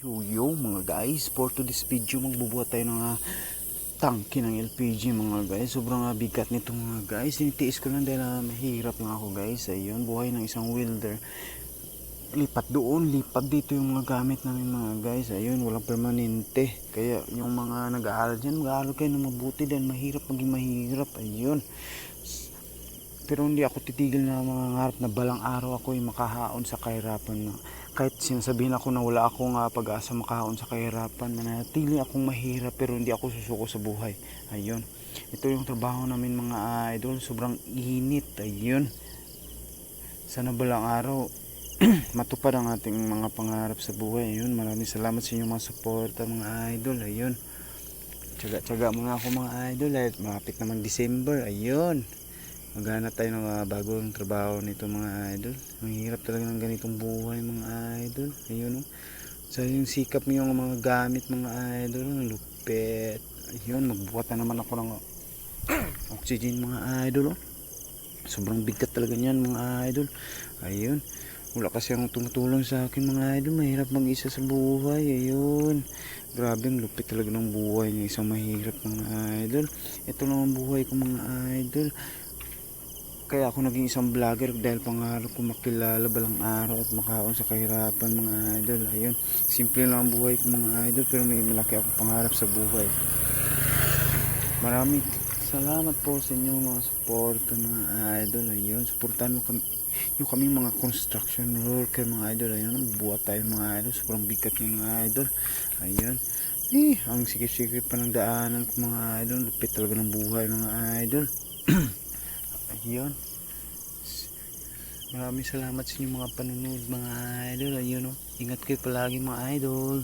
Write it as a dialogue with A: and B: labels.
A: Yo mga guys, for today's video magbubuhat tayo ng tangke ng LPG mga guys. Sobrang bigat nito mga guys. Tinitiis ko lang dahil mahirap lang ako guys. Ayun, buhay ng isang welder. Lipat doon, lipat dito yung mga gamit namin mga guys. Ayun, walang permanente. Kaya yung mga nag-aaral dyan, mag-aaral kayo ng mabuti dahil mahirap maging mahirap. Ayun. Pero hindi ako titigil na mangangarap na balang araw ako ay makahaon sa kahirapan na kahit sinasabihin ako na wala akong pag-asa makahaon sa kahirapan, manatili akong mahirap pero hindi ako susuko sa buhay. Ayun, ito yung trabaho namin mga idol, sobrang init. Ayun, sana balang araw matupad ang ating mga pangarap sa buhay. Ayun, maraming salamat sa inyong mga suporta mga idol. Ayun, tsaga-tsaga muna ako mga idol dahil malapit naman December. Ayun, maghanap tayo ng bagong trabaho nito mga idol. Mahirap talaga ng ganitong buhay mga idol. Ayun oh. So yung sikap mo yung mga gamit mga idol, lupit. Ayun, magbuhat na naman ako ng oxygen mga idol oh. Sobrang bigat talaga niyan mga idol. Ayun, wala kasi akong tumutulong sa akin mga idol. Mahirap mag-isa sa buhay. Ayun, grabe ang lupit talaga ng buhay ng isang mahirap mga idol. Ito lang ang buhay ko mga idol. Kaya ako naging isang vlogger dahil pangarap ko makilala balang araw at makaon sa kahirapan mga idol. Ayun, simple lang ang buhay ko mga idol pero may malaki akong pangarap sa buhay. Maraming salamat po sa inyong mga suporta mga idol. Ayun, suportahan mo kami, yung kaming mga construction worker mga idol. Ayun, buhat tayo mga idol, sobrang bigat yung mga idol. Ayun, ang sikip-sikip pa ng daanan ko mga idol. Lupit talaga ng buhay mga idol. Ayun, maraming salamat sa inyong mga panunod mga idol. Ayun oh, ingat kayo palagi mga idol.